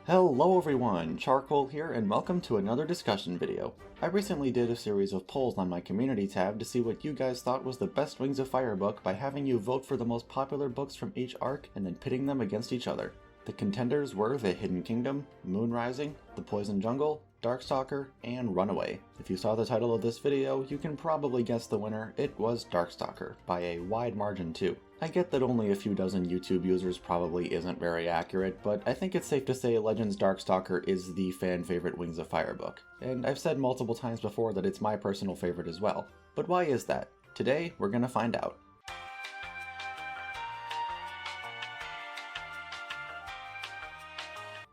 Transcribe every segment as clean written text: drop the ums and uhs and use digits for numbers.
Hello everyone, Charcoal here and welcome to another discussion video. I recently did a series of polls on my community tab to see what you guys thought was the best Wings of Fire book by having you vote for the most popular books from each arc and then pitting them against each other. The contenders were The Hidden Kingdom, Moon Rising, The Poison Jungle, Darkstalker, and Runaway. If you saw the title of this video, you can probably guess the winner. It was Darkstalker, by a wide margin too. I get that only a few dozen YouTube users probably isn't very accurate, but I think it's safe to say Legends Darkstalker is the fan favorite Wings of Fire book. And I've said multiple times before that it's my personal favorite as well. But why is that? Today, we're gonna find out.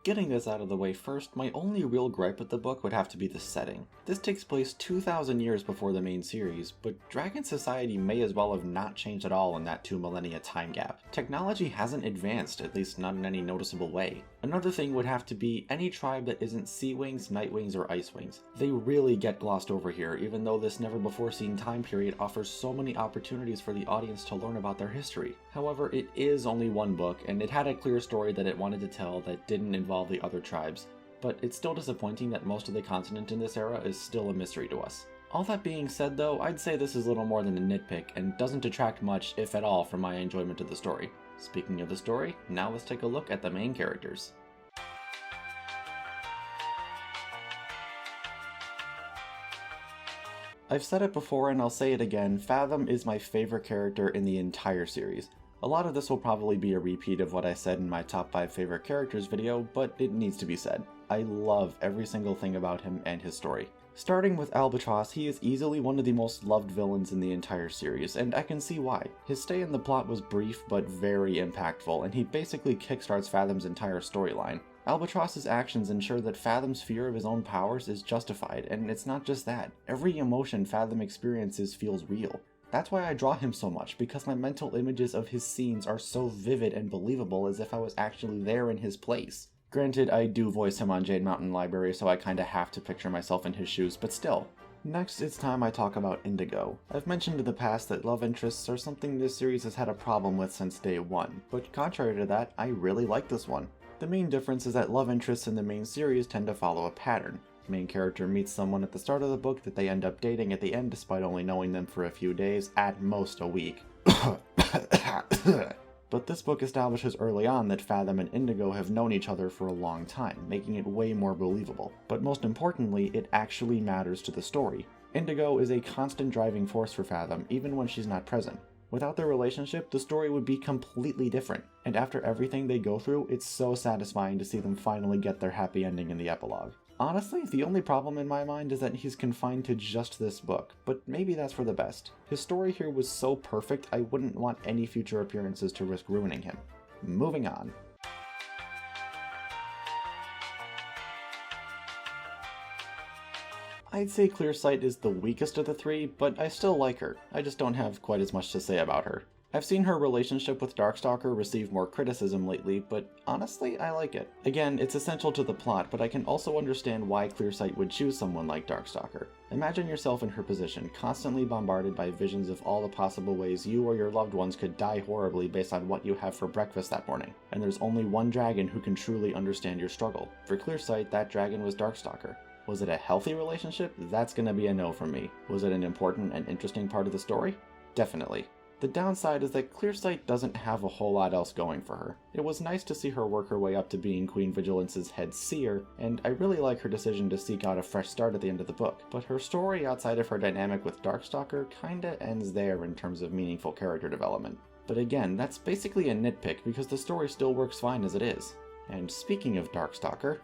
Getting this out of the way first, my only real gripe with the book would have to be the setting. This takes place 2,000 years before the main series, but Dragon Society may as well have not changed at all in that 2 millennia time gap. Technology hasn't advanced, at least not in any noticeable way. Another thing would have to be any tribe that isn't Sea Wings, Night Wings, or Ice Wings. They really get glossed over here, even though this never-before-seen time period offers so many opportunities for the audience to learn about their history. However, it is only one book, and it had a clear story that it wanted to tell that didn't involve the other tribes, but it's still disappointing that most of the continent in this era is still a mystery to us. All that being said though, I'd say this is little more than a nitpick and doesn't detract much, if at all, from my enjoyment of the story. Speaking of the story, now let's take a look at the main characters. I've said it before and I'll say it again, Fathom is my favorite character in the entire series. A lot of this will probably be a repeat of what I said in my top 5 favorite characters video, but it needs to be said. I love every single thing about him and his story. Starting with Albatross, he is easily one of the most loved villains in the entire series, and I can see why. His stay in the plot was brief but very impactful, and he basically kickstarts Fathom's entire storyline. Albatross's actions ensure that Fathom's fear of his own powers is justified, and it's not just that. Every emotion Fathom experiences feels real. That's why I draw him so much, because my mental images of his scenes are so vivid and believable as if I was actually there in his place. Granted, I do voice him on Jade Mountain Library, so I kinda have to picture myself in his shoes, but still. Next, it's time I talk about Indigo. I've mentioned in the past that love interests are something this series has had a problem with since day one, but contrary to that, I really like this one. The main difference is that love interests in the main series tend to follow a pattern. The main character meets someone at the start of the book that they end up dating at the end despite only knowing them for a few days, at most a week. But this book establishes early on that Fathom and Indigo have known each other for a long time, making it way more believable. But most importantly, it actually matters to the story. Indigo is a constant driving force for Fathom, even when she's not present. Without their relationship, the story would be completely different, and after everything they go through, it's so satisfying to see them finally get their happy ending in the epilogue. Honestly, the only problem in my mind is that he's confined to just this book, but maybe that's for the best. His story here was so perfect, I wouldn't want any future appearances to risk ruining him. Moving on. I'd say CLEARSIGHT is the weakest of the three, but I still like her. I just don't have quite as much to say about her. I've seen her relationship with Darkstalker receive more criticism lately, but honestly, I like it. Again, it's essential to the plot, but I can also understand why CLEARSIGHT would choose someone like Darkstalker. Imagine yourself in her position, constantly bombarded by visions of all the possible ways you or your loved ones could die horribly based on what you have for breakfast that morning. And there's only one dragon who can truly understand your struggle. For CLEARSIGHT, that dragon was Darkstalker. Was it a healthy relationship? That's gonna be a no from me. Was it an important and interesting part of the story? Definitely. The downside is that CLEARSIGHT doesn't have a whole lot else going for her. It was nice to see her work her way up to being Queen Vigilance's head seer, and I really like her decision to seek out a fresh start at the end of the book, but her story outside of her dynamic with Darkstalker kinda ends there in terms of meaningful character development. But again, that's basically a nitpick because the story still works fine as it is. And speaking of Darkstalker,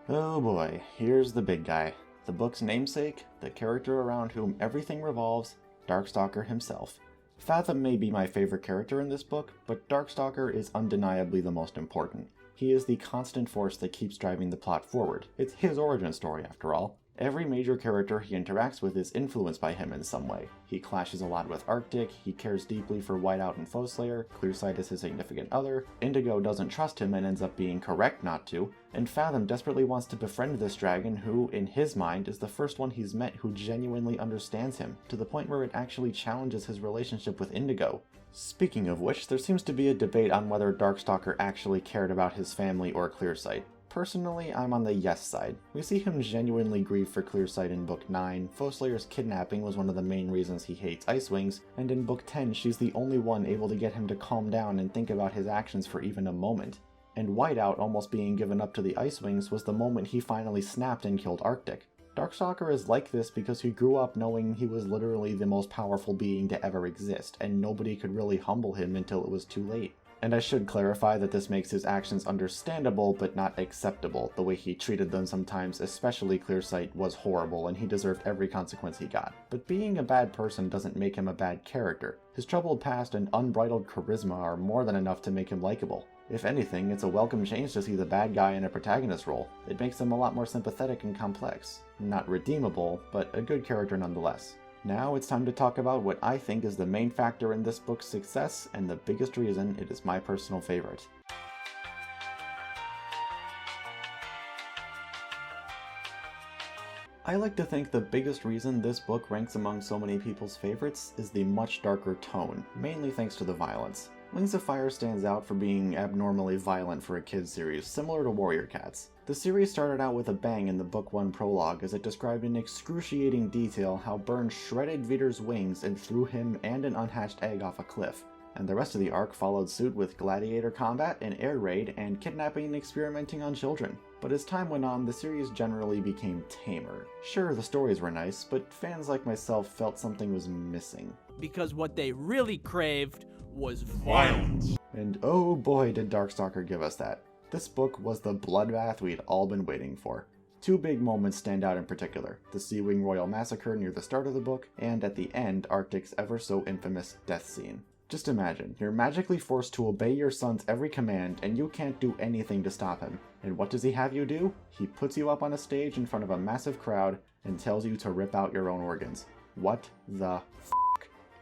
oh boy, here's the big guy. The book's namesake, the character around whom everything revolves, Darkstalker himself. Fathom may be my favorite character in this book, but Darkstalker is undeniably the most important. He is the constant force that keeps driving the plot forward. It's his origin story, after all. Every major character he interacts with is influenced by him in some way. He clashes a lot with Arctic, he cares deeply for Whiteout and Foeslayer, CLEARSIGHT is his significant other, Indigo doesn't trust him and ends up being correct not to, and Fathom desperately wants to befriend this dragon who, in his mind, is the first one he's met who genuinely understands him, to the point where it actually challenges his relationship with Indigo. Speaking of which, there seems to be a debate on whether Darkstalker actually cared about his family or CLEARSIGHT. Personally, I'm on the yes side. We see him genuinely grieve for CLEARSIGHT in Book 9, Foeslayer's kidnapping was one of the main reasons he hates Icewings, and in Book 10 she's the only one able to get him to calm down and think about his actions for even a moment. And Whiteout almost being given up to the Icewings was the moment he finally snapped and killed Arctic. Darkstalker is like this because he grew up knowing he was literally the most powerful being to ever exist, and nobody could really humble him until it was too late. And I should clarify that this makes his actions understandable but not acceptable. The way he treated them sometimes, especially CLEARSIGHT, was horrible and he deserved every consequence he got. But being a bad person doesn't make him a bad character. His troubled past and unbridled charisma are more than enough to make him likable. If anything, it's a welcome change to see the bad guy in a protagonist role. It makes him a lot more sympathetic and complex. Not redeemable, but a good character nonetheless. Now it's time to talk about what I think is the main factor in this book's success and the biggest reason it is my personal favorite. I like to think the biggest reason this book ranks among so many people's favorites is the much darker tone, mainly thanks to the violence. Wings of Fire stands out for being abnormally violent for a kids series, similar to Warrior Cats. The series started out with a bang in the Book 1 prologue as it described in excruciating detail how Byrne shredded Vider's wings and threw him and an unhatched egg off a cliff. And the rest of the arc followed suit with gladiator combat, an air raid, and kidnapping and experimenting on children. But as time went on, the series generally became tamer. Sure, the stories were nice, but fans like myself felt something was missing. Because what they really craved was violence. And oh boy did Darkstalker give us that. This book was the bloodbath we'd all been waiting for. Two big moments stand out in particular, the Sea Wing Royal Massacre near the start of the book, and at the end, Arctic's ever so infamous death scene. Just imagine, you're magically forced to obey your son's every command and you can't do anything to stop him. And what does he have you do? He puts you up on a stage in front of a massive crowd and tells you to rip out your own organs. What the f***?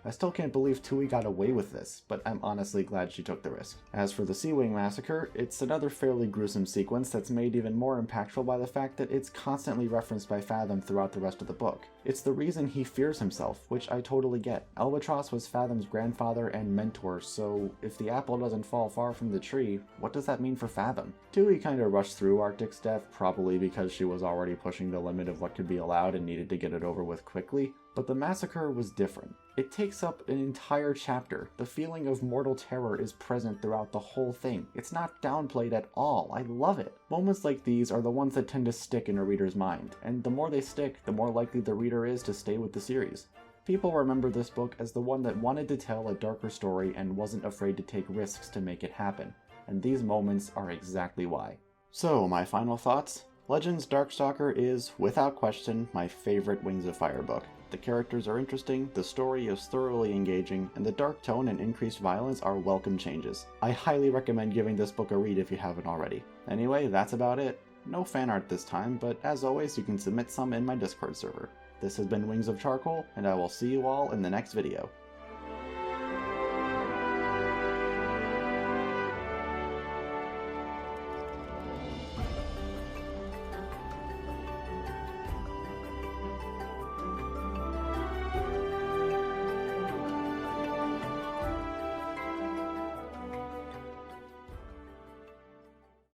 I still can't believe Tui got away with this, but I'm honestly glad she took the risk. As for the Sea Wing Massacre, it's another fairly gruesome sequence that's made even more impactful by the fact that it's constantly referenced by Fathom throughout the rest of the book. It's the reason he fears himself, which I totally get. Albatross was Fathom's grandfather and mentor, so if the apple doesn't fall far from the tree, what does that mean for Fathom? Tui kinda rushed through Arctic's death, probably because she was already pushing the limit of what could be allowed and needed to get it over with quickly, but the massacre was different. It takes up an entire chapter. The feeling of mortal terror is present throughout the whole thing. It's not downplayed at all. I love it. Moments like these are the ones that tend to stick in a reader's mind, and the more they stick, the more likely the reader is to stay with the series. People remember this book as the one that wanted to tell a darker story and wasn't afraid to take risks to make it happen, and these moments are exactly why. So, my final thoughts? Legends Darkstalker is, without question, my favorite Wings of Fire book. The characters are interesting, the story is thoroughly engaging, and the dark tone and increased violence are welcome changes. I highly recommend giving this book a read if you haven't already. Anyway, that's about it. No fan art this time, but as always, you can submit some in my Discord server. This has been Wings of Charcoal, and I will see you all in the next video.